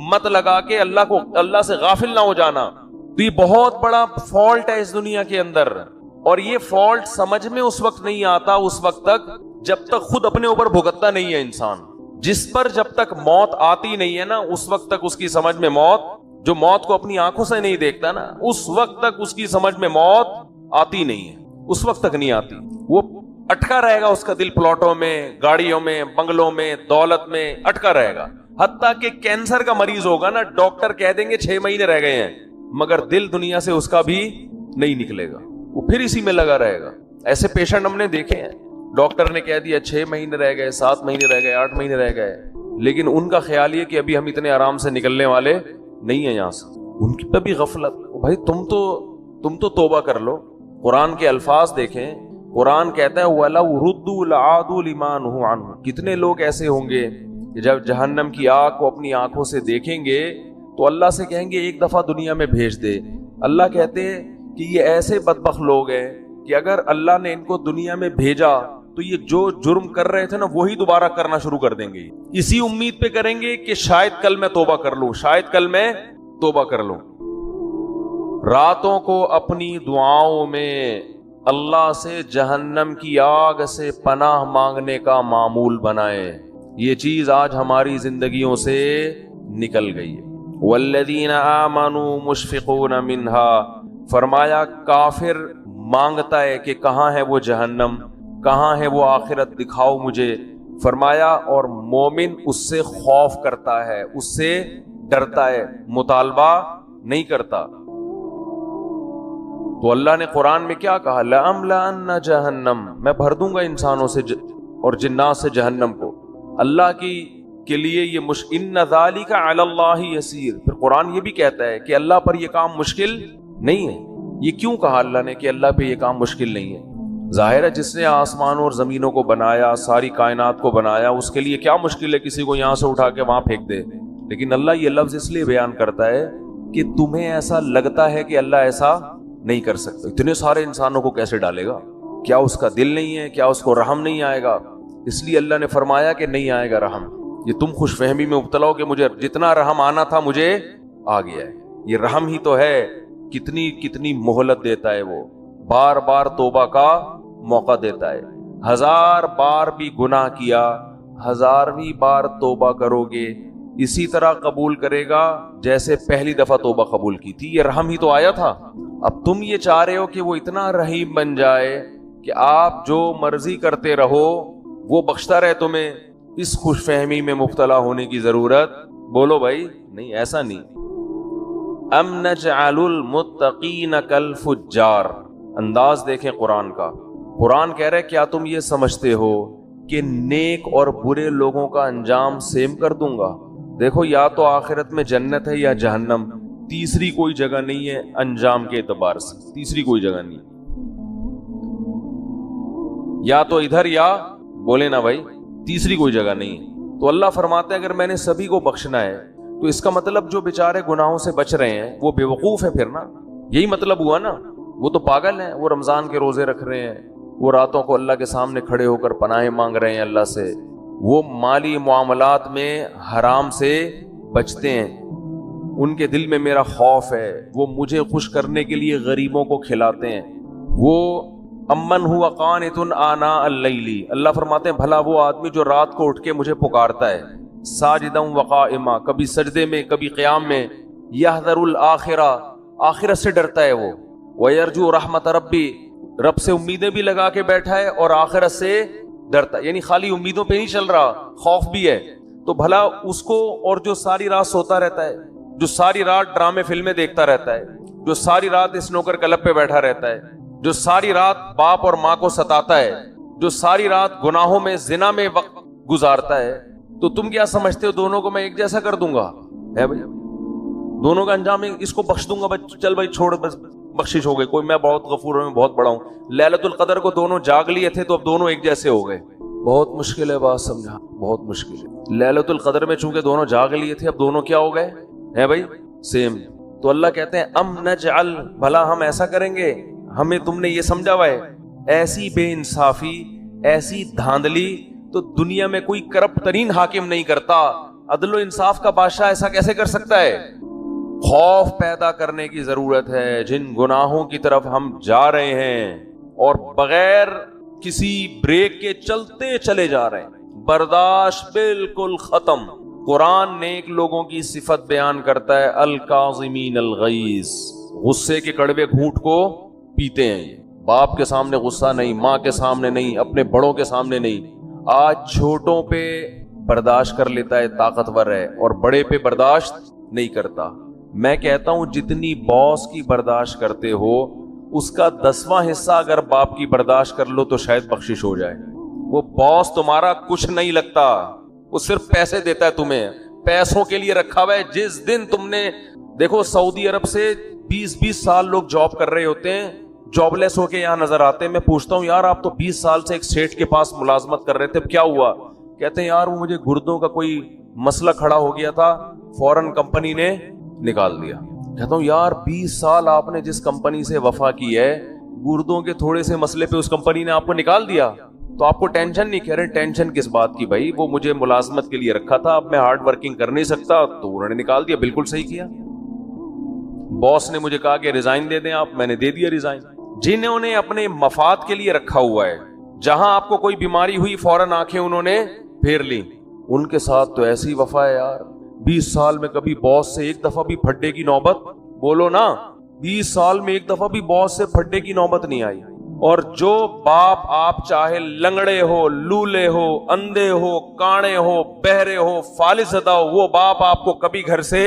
S2: مت لگا کے اللہ سے غافل نہ ہو جانا. تو یہ بہت بڑا فالٹ ہے اس دنیا کے اندر, اور یہ فالٹ سمجھ میں اس وقت نہیں آتا اس وقت تک جب تک خود اپنے اوپر بھگتتا نہیں ہے انسان. جس پر جب تک موت آتی نہیں ہے نا, اس وقت تک اس کی سمجھ میں موت جو موت کو اپنی آنکھوں سے نہیں دیکھتا نا، اس وقت تک اس کی سمجھ میں موت آتی نہیں ہے، اس وقت تک نہیں آتی. وہ اٹکا رہے گا، اس کا دل پلاٹوں میں، گاڑیوں میں، بنگلوں میں، دولت میں اٹکا رہے گا. حتیٰ کہ کینسر کا مریض ہوگا نا، ڈاکٹر کہہ دیں گے 6 مہینے رہ گئے ہیں، مگر دل دنیا سے اس کا بھی نہیں نکلے گا، وہ پھر اسی میں لگا رہے گا. ایسے پیشنٹ ہم نے دیکھے ہیں، ڈاکٹر نے کہہ دیا 6 مہینے رہ گئے، 7 مہینے رہ گئے، 8 مہینے رہ گئے، لیکن ان کا خیال یہ کہ ابھی ہم اتنے آرام سے نکلنے والے نہیں ہیں یہاں سے. ان کی پہ بھی غفلت. بھائی تم تو توبہ کر لو. قرآن کے الفاظ دیکھیں، قرآن کہتا ہے وَلَوْ رُدُّوا لَعَادُوا لِمَا نُهُوا عَنْهُ. کتنے لوگ ایسے ہوں گے کہ جب جہنم کی آگ کو اپنی آنکھوں سے دیکھیں گے تو اللہ سے کہیں گے ایک دفعہ دنیا میں بھیج دے. اللہ کہتے ہیں کہ یہ ایسے بدبخت لوگ ہیں کہ اگر اللہ نے ان کو دنیا میں بھیجا تو یہ جو جرم کر رہے تھے نا وہی دوبارہ کرنا شروع کر دیں گے. اسی امید پہ کریں گے کہ شاید کل میں توبہ کر لوں، شاید کل میں توبہ کر لوں. راتوں کو اپنی دعاؤں میں اللہ سے جہنم کی آگ سے پناہ مانگنے کا معمول بنائیں. یہ چیز آج ہماری زندگیوں سے نکل گئی ہے. والذین آمنوا مشفقون منها. فرمایا کافر مانگتا ہے کہ کہاں ہے وہ جہنم، کہاں ہے وہ آخرت، دکھاؤ مجھے. فرمایا اور مومن اس سے خوف کرتا ہے، اس سے ڈرتا ہے، مطالبہ نہیں کرتا. تو اللہ نے قرآن میں کیا کہا؟ لَأَمْلَأَنَّ جَهَنَّمَ. میں بھر دوں گا انسانوں سے اور جنات سے جہنم کو. اللہ کے لیے یہ إِنَّ ذَلِكَ عَلَى اللَّهِ يَسِيرٌ. پھر قرآن یہ بھی کہتا ہے کہ اللہ پر یہ کام مشکل نہیں ہے. یہ کیوں کہا اللہ نے کہ اللہ پہ یہ کام مشکل نہیں ہے؟ ظاہر ہے جس نے آسمانوں اور زمینوں کو بنایا، ساری کائنات کو بنایا، اس کے لیے کیا مشکل ہے کسی کو یہاں سے اٹھا کے وہاں پھینک دے. لیکن اللہ یہ لفظ اس لیے بیان کرتا ہے کہ تمہیں ایسا لگتا ہے کہ اللہ ایسا نہیں کر سکتا. اتنے سارے انسانوں کو کیسے ڈالے گا؟ کیا اس کا دل نہیں ہے؟ کیا اس کو رحم نہیں آئے گا؟ اس لیے اللہ نے فرمایا کہ نہیں آئے گا رحم. یہ تم خوش فہمی میں مبتلا ہو کہ مجھے جتنا رحم آنا تھا مجھے آ گیا ہے. یہ رحم ہی تو ہے. کتنی مہلت دیتا ہے وہ، بار بار توبہ کا موقع دیتا ہے. 1000 بار بھی گناہ کیا، 1000ویں بار توبہ کرو گے اسی طرح قبول کرے گا جیسے پہلی دفعہ توبہ قبول کی تھی. یہ رحم ہی تو آیا تھا. اب تم یہ چاہ رہے ہو کہ وہ اتنا رحیم بن جائے کہ آپ جو مرضی کرتے رہو وہ بخشتا رہے تمہیں. اس خوش فہمی میں مبتلا ہونے کی ضرورت بولو بھائی نہیں، ایسا نہیں. ام نجعل المتقین کالفجار. انداز دیکھیں قرآن کا. قرآن کہہ رہے کیا تم یہ سمجھتے ہو کہ نیک اور برے لوگوں کا انجام سیم کر دوں گا؟ دیکھو یا تو آخرت میں جنت ہے یا جہنم، تیسری کوئی جگہ نہیں ہے انجام کے اعتبار سے. تیسری کوئی جگہ نہیں، یا تو ادھر یا بولے نا بھائی، تیسری کوئی جگہ نہیں ہے. تو اللہ فرماتے ہیں اگر میں نے سبھی کو بخشنا ہے تو اس کا مطلب جو بیچارے گناہوں سے بچ رہے ہیں وہ بے وقوف ہے. پھر نا یہی مطلب ہوا نا. وہ تو پاگل ہیں، وہ رمضان کے روزے رکھ رہے ہیں، وہ راتوں کو اللہ کے سامنے کھڑے ہو کر پناہیں مانگ رہے ہیں اللہ سے، وہ مالی معاملات میں حرام سے بچتے ہیں، ان کے دل میں میرا خوف ہے، وہ مجھے خوش کرنے کے لیے غریبوں کو کھلاتے ہیں. وہ امن ہوا قانت آناء اللیل. اللہ فرماتے ہیں بھلا وہ آدمی جو رات کو اٹھ کے مجھے پکارتا ہے، ساجدا وقائما، کبھی سجدے میں کبھی قیام میں، یحذر الآخرہ، آخرت سے ڈرتا ہے وہ، ویرجو رحمت ربی، رب سے امیدیں بھی لگا کے بیٹھا ہے اور آخرت سے ڈرتا ہے. یعنی خالی امیدوں پہ نہیں چل رہا، خوف بھی ہے. تو بھلا اس کو، اور جو ساری رات سوتا رہتا ہے، جو ساری رات ڈرامے فلمیں دیکھتا رہتا ہے، جو ساری رات اسنوکر کلب پہ بیٹھا رہتا ہے، جو ساری رات باپ اور ماں کو ستاتا ہے، جو ساری رات گناہوں میں زنا میں وقت گزارتا ہے، تو تم کیا سمجھتے ہو دونوں کو میں ایک جیسا کر دوں گا؟ ہے بھائی، دونوں کا انجام اس کو بخش دوں گا بھائی، چل بھائی چھوڑ، بس بخشش ہو گئی، کوئی میں بہت غفور ہوں، میں بہت بڑا ہوں. لیلۃ القدر کو دونوں جاگ لیے تھے تو اب دونوں ایک جیسے ہو گئے. بہت مشکل ہے بات سمجھا، بہت مشکل ہے. لیلۃ القدر میں چونکہ دونوں جاگ لیے تھے اب دونوں کیا ہو گئے ہیں بھائی؟ سیم. تو اللہ کہتے ہیں ام نجعل، بھلا ہم ایسا کریں گے؟ ہمیں تم نے یہ سمجھا ہوا ہے ایسی بے انصافی، ایسی دھاندلی تو دنیا میں کوئی کرپٹ ترین حاکم نہیں کرتا. عدل و انصاف کا بادشاہ ایسا کیسے کر سکتا ہے؟ خوف پیدا کرنے کی ضرورت ہے. جن گناہوں کی طرف ہم جا رہے ہیں اور بغیر کسی بریک کے چلتے چلے جا رہے ہیں، برداشت بالکل ختم. قرآن نیک لوگوں کی صفت بیان کرتا ہے، الکاظمین الغیظ، غصے کے کڑوے گھونٹ کو پیتے ہیں. یہ باپ کے سامنے غصہ نہیں، ماں کے سامنے نہیں، اپنے بڑوں کے سامنے نہیں. آج چھوٹوں پہ برداشت کر لیتا ہے، طاقتور ہے، اور بڑے پہ برداشت نہیں کرتا. میں کہتا ہوں جتنی باس کی برداشت کرتے ہو اس کا 10واں حصہ اگر باپ کی برداشت کر لو تو شاید بخشش ہو جائے. وہ باس تمہارا کچھ نہیں لگتا، وہ صرف پیسے دیتا ہے تمہیں، پیسوں کے لیے رکھا ہوا ہے. جس دن تم نے دیکھو سعودی عرب سے 20 سال لوگ جاب کر رہے ہوتے ہیں، جاب لیس ہو کے یہاں نظر آتے ہیں. میں پوچھتا ہوں یار آپ تو 20 سال سے ایک سیٹ کے پاس ملازمت کر رہے تھے، کیا ہوا؟ کہتے ہیں یار وہ مجھے گردوں کا کوئی مسئلہ کھڑا ہو گیا تھا، فوراً کمپنی نے نکال دیا. کہتا ہوں یار 20 سال آپ نے جس کمپنی سے وفا کی ہے، گردوں کے تھوڑے سے مسئلے پہ اس کمپنی نے آپ کو نکال دیا تو آپ کو ٹینشن نہیں؟ کہہ رہے ٹینشن کس بات کی بھائی، وہ مجھے ملازمت کے لیے رکھا تھا، اب میں ہارڈ ورکنگ کر نہیں سکتا تو انہوں نے نکال دیا. بالکل صحیح کیا. باس نے مجھے کہا کہ ریزائن دے دیں آپ، میں نے دے دیا ریزائن. جنہوں نے اپنے مفاد کے لیے رکھا ہوا ہے، جہاں آپ کو کوئی بیماری ہوئی فوراً آنکھیں انہوں نے پھیر لی، ان کے ساتھ تو ایسی وفا ہے یار. 20 سال میں کبھی باس سے ایک دفعہ بھی پھڈے کی نوبت، بولو نا، 20 سال میں ایک دفعہ بھی باس سے پھڈے کی نوبت نہیں آئی. اور جو باپ آپ چاہے لنگڑے ہو، لولے ہو، اندھے ہو، کانے ہو، بہرے ہو، فالج زدہ ہو، وہ باپ آپ کو کبھی گھر سے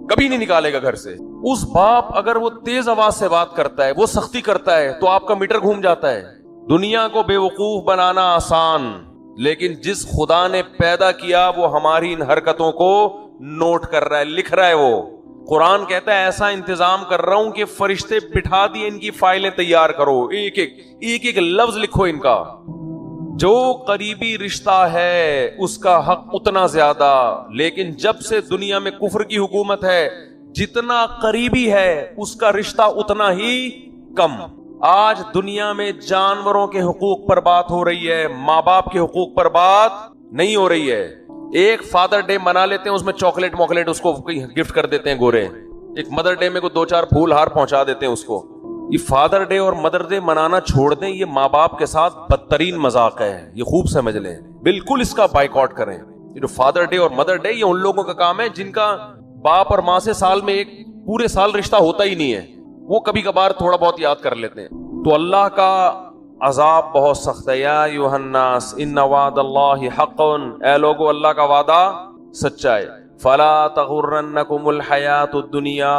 S2: کبھی نہیں نکالے گا گھر سے. اس باپ اگر وہ تیز آواز سے بات کرتا ہے، وہ سختی کرتا ہے تو آپ کا میٹر گھوم جاتا ہے. دنیا کو بے وقوف بنانا آسان، لیکن جس خدا نے پیدا کیا وہ ہماری ان حرکتوں کو نوٹ کر رہا ہے، لکھ رہا ہے. وہ قرآن کہتا ہے ایسا انتظام کر رہا ہوں کہ فرشتے بٹھا دیے، ان کی فائلیں تیار کرو، ایک ایک لفظ لکھو ان کا. جو قریبی رشتہ ہے اس کا حق اتنا زیادہ، لیکن جب سے دنیا میں کفر کی حکومت ہے، جتنا قریبی ہے اس کا رشتہ اتنا ہی کم. آج دنیا میں جانوروں کے حقوق پر بات ہو رہی ہے، ماں باپ کے حقوق پر بات نہیں ہو رہی ہے. ایک فادر ڈے منا لیتے ہیں، اس میں چاکلیٹ موکلیٹ اس کو گفٹ کر دیتے ہیں گورے. ایک مدر ڈے میں کوئی 2-4 پھول ہار پہنچا دیتے ہیں اس کو. یہ فادر ڈے اور مدر ڈے منانا چھوڑ دیں، یہ ماں باپ کے ساتھ بدترین مذاق ہے، یہ خوب سمجھ لیں. بالکل اس کا بائیکاٹ کریں. یہ جو فادر ڈے اور مدر ڈے، یہ ان لوگوں کا کام ہے جن کا باپ اور ماں سے سال میں ایک پورے سال رشتہ ہوتا ہی نہیں ہے، وہ کبھی کبھار تھوڑا بہت یاد کر لیتے ہیں. تو اللہ کا عذاب بہت سخت ہے. یا ایھا الناس ان وعد اللہ حق، اے لوگو اللہ کا وعدہ سچا ہے. فلا تغرنکم الحیات الدنیا،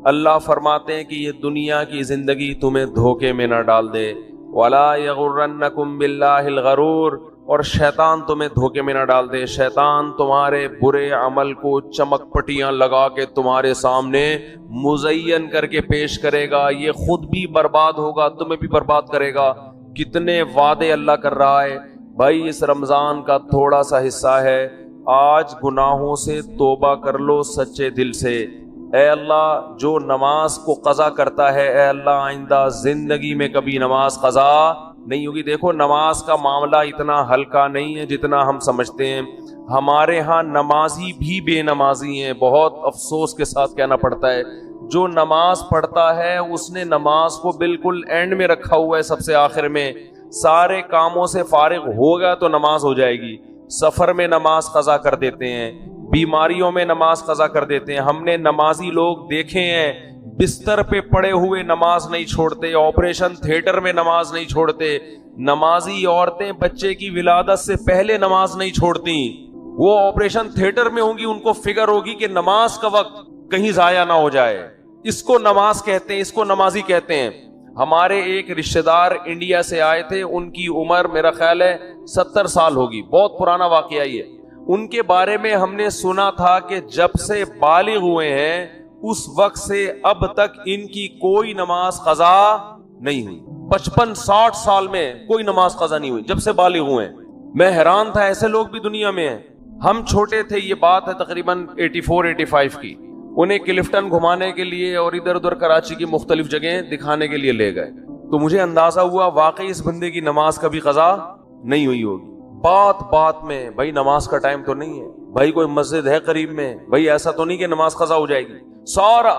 S2: اللہ فرماتے ہیں کہ یہ دنیا کی زندگی تمہیں دھوکے میں نہ ڈال دے. ولا یغرنکم باللہ الغرور، اور شیطان تمہیں دھوکے میں نہ ڈال دے. شیطان تمہارے برے عمل کو چمک پٹیاں لگا کے تمہارے سامنے مزین کر کے پیش کرے گا. یہ خود بھی برباد ہوگا، تمہیں بھی برباد کرے گا. کتنے وعدے اللہ کر رہا ہے بھائی. اس رمضان کا تھوڑا سا حصہ ہے، آج گناہوں سے توبہ کر لو سچے دل سے. اے اللہ جو نماز کو قضا کرتا ہے، اے اللہ آئندہ زندگی میں کبھی نماز قضا نہیں ہوگی. دیکھو نماز کا معاملہ اتنا ہلکا نہیں ہے جتنا ہم سمجھتے ہیں. ہمارے ہاں نمازی بھی بے نمازی ہیں. بہت افسوس کے ساتھ کہنا پڑتا ہے، جو نماز پڑھتا ہے اس نے نماز کو بالکل اینڈ میں رکھا ہوا ہے، سب سے آخر میں. سارے کاموں سے فارغ ہوگا تو نماز ہو جائے گی. سفر میں نماز قضا کر دیتے ہیں، بیماریوں میں نماز قضا کر دیتے ہیں. ہم نے نمازی لوگ دیکھے ہیں بستر پہ پڑے ہوئے نماز نہیں چھوڑتے، آپریشن تھیٹر میں نماز نہیں چھوڑتے. نمازی عورتیں بچے کی ولادت سے پہلے نماز نہیں چھوڑتی. وہ آپریشن تھیٹر میں ہوں گی، ان کو فکر ہوگی کہ نماز کا وقت کہیں ضائع نہ ہو جائے. اس کو نماز کہتے ہیں، اس کو نمازی کہتے ہیں. ہمارے ایک رشتہ دار انڈیا سے آئے تھے، ان کی عمر میرا خیال ہے 70 سال ہوگی، بہت پرانا واقعہ یہ. ان کے بارے میں ہم نے سنا تھا کہ جب سے بالغ ہوئے ہیں اس وقت سے اب تک ان کی کوئی نماز قضا نہیں ہوئی. 55-60 سال میں کوئی نماز قضا نہیں ہوئی جب سے بالغ ہوئے. میں حیران تھا ایسے لوگ بھی دنیا میں ہیں. ہم چھوٹے تھے، یہ بات ہے تقریباً 84-85 کی. انہیں کلفٹن گھمانے کے لیے اور ادھر ادھر کراچی کی مختلف جگہیں دکھانے کے لیے لے گئے، تو مجھے اندازہ ہوا واقعی اس بندے کی نماز کبھی قضا نہیں ہوئی ہوگی. بات بات میں بھائی نماز کا ٹائم تو نہیں ہے، بھائی کوئی مسجد ہے قریب میں، بھائی ایسا تو نہیں کہ نماز قضا ہو جائے گی. سارا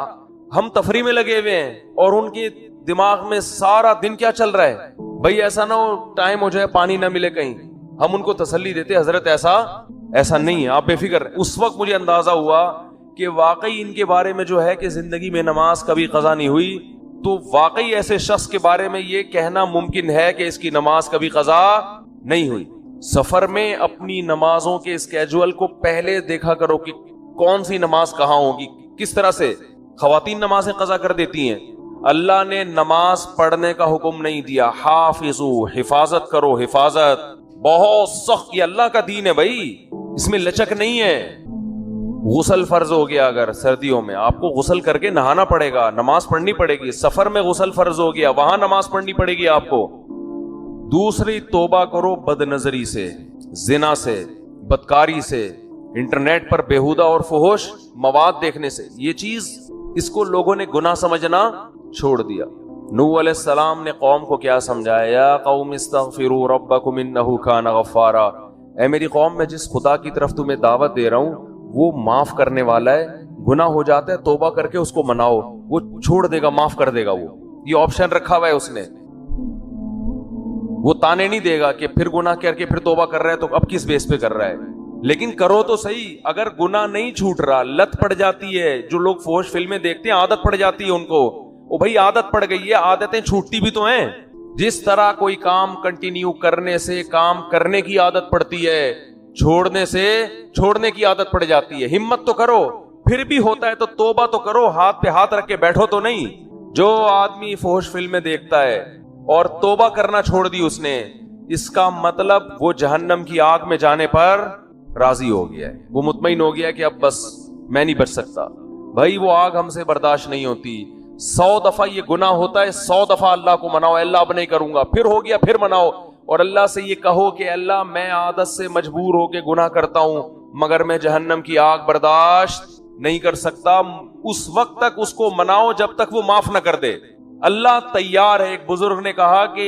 S2: ہم تفریح میں لگے ہوئے ہیں اور ان کے دماغ میں سارا دن کیا چل رہا ہے، بھائی ایسا نہ ہو ٹائم ہو جائے پانی نہ ملے کہیں. ہم ان کو تسلی دیتے حضرت ایسا نہیں ہے, آپ بے فکر رہیں. اس وقت مجھے اندازہ ہوا کہ واقعی ان کے بارے میں جو ہے کہ زندگی میں نماز کبھی قضا نہیں ہوئی, تو واقعی ایسے شخص کے بارے میں یہ کہنا ممکن ہے کہ اس کی نماز کبھی قضا نہیں ہوئی. سفر میں اپنی نمازوں کے اسکیجول کو پہلے دیکھا کرو کہ کون سی نماز کہاں ہوگی. کس طرح سے خواتین نمازیں قضا کر دیتی ہیں. اللہ نے نماز پڑھنے کا حکم نہیں دیا, حافظو, حفاظت کرو, حفاظت بہت سخت, یہ اللہ کا دین ہے بھائی, اس میں لچک نہیں ہے. غسل فرض ہو گیا, اگر سردیوں میں آپ کو غسل کر کے نہانا پڑے گا, نماز پڑھنی پڑے گی. سفر میں غسل فرض ہو گیا, وہاں نماز پڑھنی پڑے گی آپ کو. دوسری, توبہ کرو بد نظری سے, زنا سے, بدکاری سے, انٹرنیٹ پر بیہودہ اور فحش مواد دیکھنے سے. یہ چیز اس کو لوگوں نے گناہ سمجھنا چھوڑ دیا. نوح علیہ السلام نے قوم کو کیا سمجھایا, یا قوم استغفروا ربکم انہ کان غفارا, اے میری قوم میں جس خدا کی طرف تمہیں دعوت دے رہا ہوں وہ معاف کرنے والا ہے. گناہ ہو جاتا ہے توبہ کر کے اس کو مناؤ, وہ چھوڑ دے گا, معاف کر دے گا. وہ یہ آپشن رکھا ہوا ہے اس نے, وہ تانے نہیں دے گا کہ پھر گناہ کر کے پھر توبہ کر رہا ہے تو اب کس بیس پہ کر رہا ہے. لیکن کرو تو صحیح. اگر گناہ نہیں چھوٹ رہا, لت پڑ جاتی ہے, جو لوگ فوش فلمیں دیکھتے ہیں عادت پڑ جاتی ہے ان کو, وہ بھائی عادت پڑ گئی ہے, عادتیں چھوٹتی بھی تو ہیں. جس طرح کوئی کام کنٹینیو کرنے سے کام کرنے کی عادت پڑتی ہے, چھوڑنے سے چھوڑنے کی عادت پڑ جاتی ہے. ہمت تو کرو, پھر بھی ہوتا ہے تو توبہ تو کرو, ہاتھ پہ ہاتھ رکھ کے بیٹھو تو نہیں. جو آدمی فحش فلمیں دیکھتا ہے اور توبہ کرنا چھوڑ دی اس نے, اس کا مطلب وہ جہنم کی آگ میں جانے پر راضی ہو گیا ہے, وہ مطمئن ہو گیا کہ اب بس میں نہیں بچ سکتا. بھائی وہ آگ ہم سے برداشت نہیں ہوتی. 100 دفعہ یہ گناہ ہوتا ہے, 100 دفعہ اللہ کو مناؤ, اللہ اب نہیں کروں گا, پھر ہو گیا پھر مناؤ, اور اللہ سے یہ کہو کہ اللہ میں عادت سے مجبور ہو کے گناہ کرتا ہوں, مگر میں جہنم کی آگ برداشت نہیں کر سکتا. اس وقت تک اس کو مناؤ جب تک وہ معاف نہ کر دے. اللہ تیار ہے. ایک بزرگ نے کہا کہ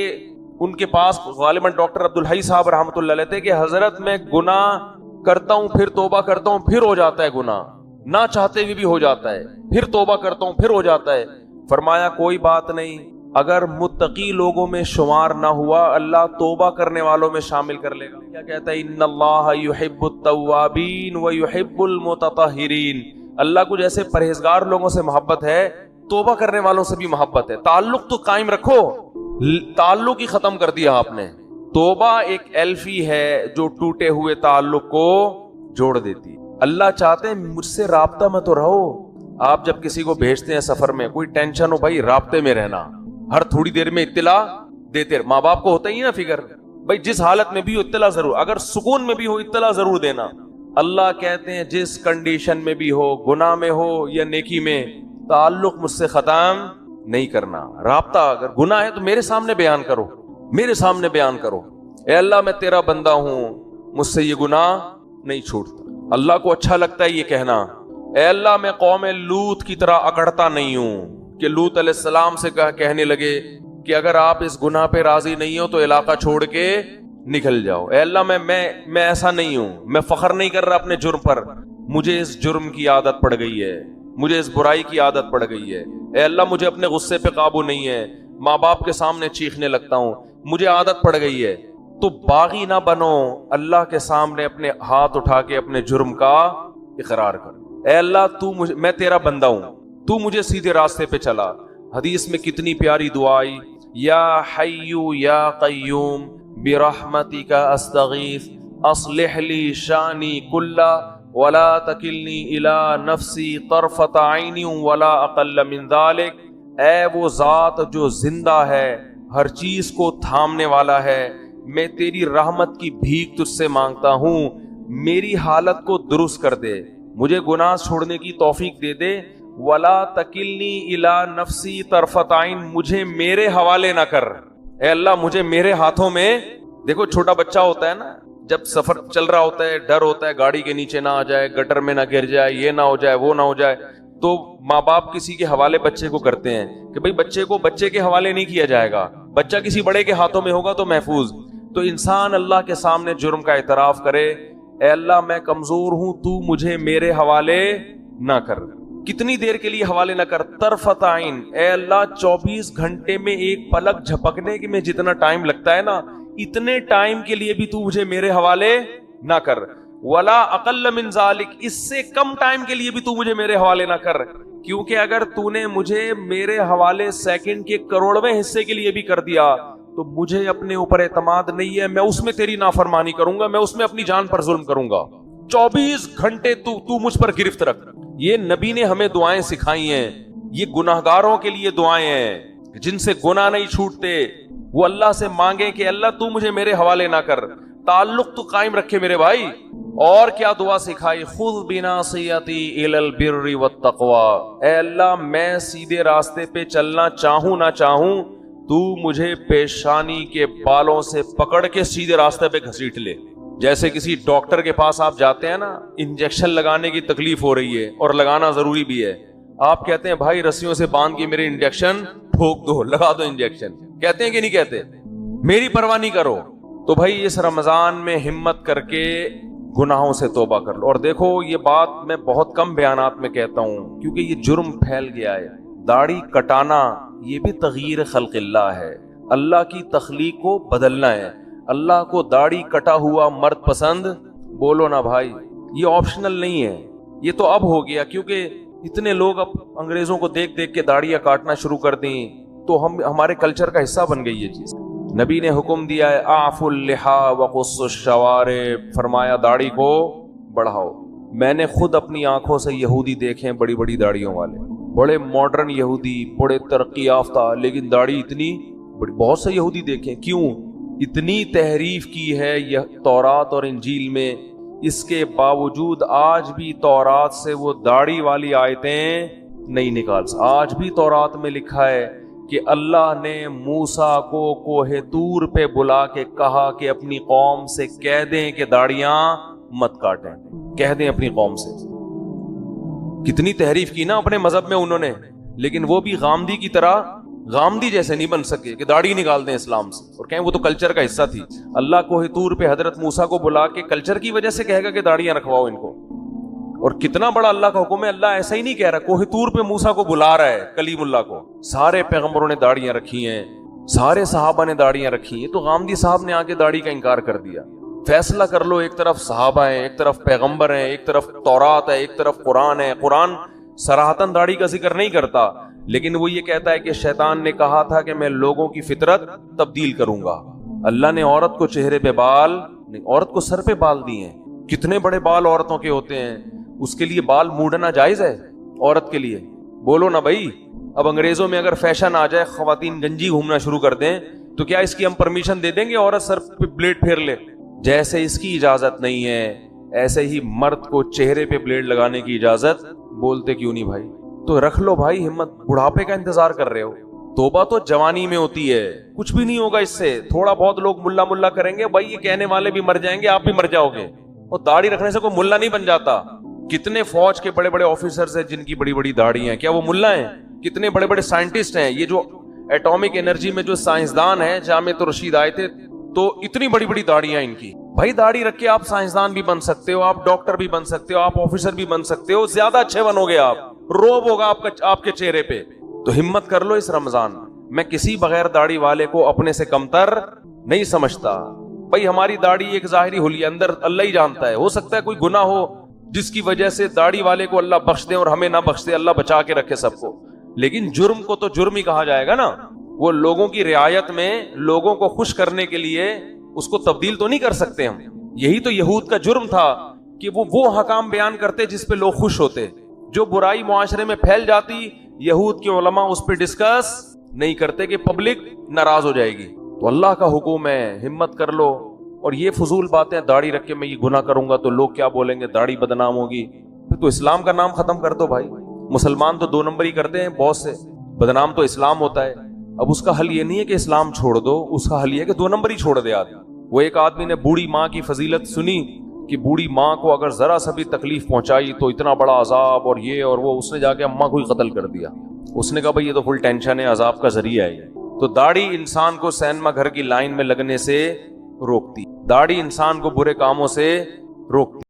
S2: ان کے پاس غالباً ڈاکٹر عبدالحی صاحب رحمۃ اللہ علیہ تھے, کہ حضرت میں گناہ کرتا ہوں پھر توبہ کرتا ہوں پھر ہو جاتا ہے گناہ, نہ چاہتے ہوئے بھی ہو جاتا ہے, پھر توبہ کرتا ہوں پھر ہو جاتا ہے. فرمایا کوئی بات نہیں, اگر متقی لوگوں میں شمار نہ ہوا اللہ توبہ کرنے والوں میں شامل کر لے گا. کیا کہتا ہے, ان اللہ یحب التوابین ویحب المتطہرین, اللہ کو جیسے پرہیزگار لوگوں سے محبت ہے توبہ کرنے والوں سے بھی محبت ہے. تعلق تو قائم رکھو, تعلق ہی ختم کر دیا آپ نے. توبہ ایک ایلفی ہے جو ٹوٹے ہوئے تعلق کو جوڑ دیتی. اللہ چاہتے ہیں مجھ سے رابطہ میں تو رہو. آپ جب کسی کو بھیجتے ہیں سفر میں, کوئی ٹینشن ہو بھائی رابطے میں رہنا, ہر تھوڑی دیر میں اطلاع دیتے رہے. ماں باپ کو ہوتا ہی نا فکر, بھائی جس حالت میں بھی ہو اطلاع ضرور, اگر سکون میں بھی ہو اطلاع ضرور دینا. اللہ کہتے ہیں جس کنڈیشن میں بھی ہو, گناہ میں ہو یا نیکی میں, تعلق مجھ سے ختم نہیں کرنا. رابطہ اگر گناہ ہے تو میرے سامنے بیان کرو, میرے سامنے بیان کرو, اے اللہ میں تیرا بندہ ہوں, مجھ سے یہ گناہ نہیں چھوٹتا. اللہ کو اچھا لگتا ہے یہ کہنا, اے اللہ میں قوم لوط کی طرح اکڑتا نہیں ہوں, کہ لوط علیہ السلام سے کہنے لگے کہ اگر آپ اس گناہ پہ راضی نہیں ہو تو علاقہ چھوڑ کے نکل جاؤ. اے اللہ میں ایسا نہیں ہوں, میں فخر نہیں کر رہا اپنے جرم پر, مجھے اس جرم کی عادت پڑ گئی ہے, مجھے اس برائی کی عادت پڑ گئی ہے. اے اللہ مجھے اپنے غصے پہ قابو نہیں ہے, ماں باپ کے سامنے چیخنے لگتا ہوں, مجھے عادت پڑ گئی ہے. تو باغی نہ بنو, اللہ کے سامنے اپنے ہاتھ اٹھا کے اپنے جرم کا اقرار کر. اے اللہ میں تیرا بندہ ہوں, تو مجھے سیدھے راستے پہ چلا. حدیث میں کتنی پیاری دعا آئی, یا حیو یا قیوم برحمتک استغیث اصلح لی شانی کلہ ولا تکلنی الی نفسی طرفۃ عین ولا اقل من ذلک. اے وہ ذات جو زندہ ہے, ہر چیز کو تھامنے والا ہے, میں تیری رحمت کی بھیک تجھ سے مانگتا ہوں, میری حالت کو درست کر دے, مجھے گناہ چھوڑنے کی توفیق دے دے. ولا تکلنی الی نفسی طرفۃ عین, مجھے میرے حوالے نہ کر. اے اللہ مجھے میرے ہاتھوں میں, دیکھو چھوٹا بچہ ہوتا ہے نا, جب سفر چل رہا ہوتا ہے ڈر ہوتا ہے گاڑی کے نیچے نہ آ جائے, گٹر میں نہ گر جائے, یہ نہ ہو جائے وہ نہ ہو جائے, تو ماں باپ کسی کے حوالے بچے کو کرتے ہیں کہ بھئی بچے کو بچے کے حوالے نہیں کیا جائے گا, بچہ کسی بڑے کے ہاتھوں میں ہوگا تو محفوظ. تو انسان اللہ کے سامنے جرم کا اعتراف کرے, اے اللہ میں کمزور ہوں, تو مجھے میرے حوالے نہ کر. کتنی دیر کے لیے حوالے نہ کر, طرفت عین, اے اللہ 24 گھنٹے میں ایک پلک جھپکنے میں جتنا ٹائم لگتا ہے نا, اتنے ٹائم کے لیے بھی تو مجھے میرے حوالے نہ کر. ولا اقل من ذالک, اس سے کم ٹائم کے لیے بھی تو مجھے میرے حوالے نہ کر, کیونکہ اگر تو نے مجھے میرے حوالے سیکنڈ کے کروڑویں حصے کے لیے بھی کر دیا تو مجھے اپنے اوپر اعتماد نہیں ہے, میں اس میں تیری نافرمانی کروں گا, میں اس میں اپنی جان پر ظلم کروں گا. 24 گھنٹے تو مجھ پر گرفت رکھ. یہ نبی نے ہمیں دعائیں سکھائی ہیں, یہ گناہگاروں کے لیے دعائیں ہیں جن سے گناہ نہیں چھوٹتے. وہ اللہ سے مانگیں کہ اللہ تو مجھے میرے حوالے نہ کر, تعلق تو قائم رکھے میرے بھائی. اور کیا دعا سکھائی, خذ بناصیتی الی البر والتقوی, اے اللہ میں سیدھے راستے پہ چلنا چاہوں نہ چاہوں تو مجھے پیشانی کے بالوں سے پکڑ کے سیدھے راستے پہ گھسیٹ لے. جیسے کسی ڈاکٹر کے پاس آپ جاتے ہیں نا, انجیکشن لگانے کی تکلیف ہو رہی ہے اور لگانا ضروری بھی ہے, آپ کہتے ہیں بھائی رسیوں سے باندھ کے میرے انجیکشن ٹھوک دو, لگا دو انجیکشن, کہتے ہیں کہ نہیں کہتے, میری پرواہ نہیں کرو. تو بھائی اس رمضان میں ہمت کر کے گناہوں سے توبہ کر لو. اور دیکھو یہ بات میں بہت کم بیانات میں کہتا ہوں کیونکہ یہ جرم پھیل گیا ہے. داڑھی کٹانا یہ بھی تغییر خلق اللہ ہے, اللہ کی تخلیق کو بدلنا ہے. اللہ کو داڑھی کٹا ہوا مرد پسند بولو نا بھائی, یہ آپشنل نہیں ہے, یہ تو اب ہو گیا کیونکہ اتنے لوگ اب انگریزوں کو دیکھ دیکھ کے داڑیاں کاٹنا شروع کر دیں تو ہمارے کلچر کا حصہ بن گئی یہ چیز. نبی نے حکم دیا ہے اعفوا اللحى وقصوا الشوارب, فرمایا داڑھی کو بڑھاؤ. میں نے خود اپنی آنکھوں سے یہودی دیکھے بڑی بڑی داڑھیوں والے, بڑے ماڈرن یہودی, بڑے ترقی یافتہ, لیکن داڑھی اتنی بڑی. بہت سے یہودی دیکھیں, کیوں اتنی تحریف کی ہے یہ تورات اور انجیل میں, اس کے باوجود آج بھی تورات سے وہ داڑھی والی آیتیں نہیں نکال سکتے. آج بھی تورات میں لکھا ہے کہ اللہ نے موسیٰ کو کوہ طور پہ بلا کے کہا کہ اپنی قوم سے کہہ دیں کہ داڑیاں مت کاٹیں, کہہ دیں اپنی قوم سے. کتنی تحریف کی نا اپنے مذہب میں انہوں نے, لیکن وہ بھی غامدی کی طرح, غامدی جیسے نہیں بن سکے کہ داڑھی نکال دیں اسلام سے اور کہیں وہ تو کلچر کا حصہ تھی. اللہ کوہ طور پہ حضرت موسیٰ کو بلا کے کلچر کی وجہ سے کہے گا کہ داڑیاں رکھواؤ ان کو. اور کتنا بڑا اللہ کا حکم ہے, اللہ ایسا ہی نہیں کہہ رہا, کوہ طور پہ موسیٰ کو بلا رہا ہے, کلیم اللہ کو. سارے پیغمبروں نے داڑیاں رکھی ہیں, سارے صحابہ نے داڑیاں رکھی ہیں, تو غامدی صاحب نے آ کے داڑھی کا انکار کر دیا. فیصلہ کر لو, ایک طرف صحابہ ہیں, ایک طرف پیغمبر ہیں, ایک طرف تورات ہے, ایک طرف قرآن ہے. قرآن صراحتاً داڑھی کا ذکر نہیں کرتا, لیکن وہ یہ کہتا ہے کہ شیطان نے کہا تھا کہ میں لوگوں کی فطرت تبدیل کروں گا. اللہ نے عورت کو چہرے پہ بال نہیں, عورت کو سر پہ بال دیے ہیں. کتنے بڑے بال عورتوں کے ہوتے ہیں, اس کے لیے بال موڑنا جائز ہے عورت کے لیے؟ بولو نا بھائی. اب انگریزوں میں اگر فیشن آ جائے, خواتین گنجی گھومنا شروع کر دیں, تو کیا اس کی ہم پرمیشن دے دیں گے عورت سر پہ بلیڈ پھیر لے؟ جیسے اس کی اجازت نہیں ہے ایسے ہی مرد کو چہرے پہ بلیڈ لگانے کی اجازت. بولتے کیوں نہیں بھائی؟ تو رکھ لو بھائی ہمت, بڑھاپے کا انتظار کر رہے ہو؟ توبہ تو جوانی میں ہوتی ہے, کچھ بھی نہیں ہوگا اس سے. تھوڑا بہت لوگ ملا ملا کریں گے, بھائی یہ کہنے والے بھی مر جائیں گے, آپ بھی مر جاؤ گے. اور داڑھی رکھنے سے کوئی ملا نہیں بن جاتا. کتنے فوج کے بڑے بڑے آفیسرز ہیں جن کی بڑی بڑی داڑھی ہیں, کیا وہ ملا ہیں؟ کتنے بڑے بڑے سائنٹسٹ ہیں, یہ جو ایٹامک انرجی میں جو سائنسدان ہیں, جامعۃ الرشید آئے تھے تو اتنی بڑی بڑی داڑیاں ان کی. بھائی داڑھی رکھ کے آپ سائنسدان بھی بن سکتے ہو, آپ ڈاکٹر بھی بن سکتے ہو, آپ آفیسر بھی بن سکتے ہو, زیادہ اچھے بنو گے آپ, روب ہوگا آپ کے چہرے پہ. تو ہمت کر لو اس رمضان. میں کسی بغیر داڑھی والے کو اپنے سے کمتر نہیں سمجھتا. بھائی ہماری داڑھی ایک ظاہری حلیہ, اندر اللہ ہی جانتا ہے. ہو سکتا ہے کوئی گناہ ہو جس کی وجہ سے داڑھی والے کو اللہ بخش دے اور ہمیں نہ بخش دے, اللہ بچا کے رکھے سب کو. لیکن جرم کو تو جرم ہی کہا جائے گا نا. وہ لوگوں کی رعایت میں لوگوں کو خوش کرنے کے لیے اس کو تبدیل تو نہیں کر سکتے ہم. یہی تو یہود کا جرم تھا کہ وہ حکام بیان کرتے جس پہ لوگ خوش ہوتے. جو برائی معاشرے میں پھیل جاتی, یہود کے علماء اس پہ ڈسکس نہیں کرتے کہ پبلک ناراض ہو جائے گی. تو اللہ کا حکم ہے, ہمت کر لو. اور یہ فضول باتیں, داڑھی رکھ کے میں یہ گناہ کروں گا تو لوگ کیا بولیں گے, داڑھی بدنام ہوگی, تو اسلام کا نام ختم کر دو بھائی. مسلمان تو 2 نمبر ہی کرتے ہیں بہت سے, بدنام تو اسلام ہوتا ہے. اب اس کا حل یہ نہیں ہے کہ اسلام چھوڑ دو, اس کا حل یہ ہے کہ 2 نمبر ہی چھوڑ دے آدمی. وہ ایک آدمی نے بوڑھی ماں کی فضیلت سنی کہ بوڑھی ماں کو اگر ذرا سا بھی تکلیف پہنچائی تو اتنا بڑا عذاب اور یہ اور وہ, اس نے جا کے اماں کو ہی قتل کر دیا. اس نے کہا بھائی یہ تو فل ٹینشن ہے, عذاب کا ذریعہ ہے. تو داڑھی انسان کو سینما گھر کی لائن میں لگنے سے روکتی, داڑھی انسان کو برے کاموں سے روکتی.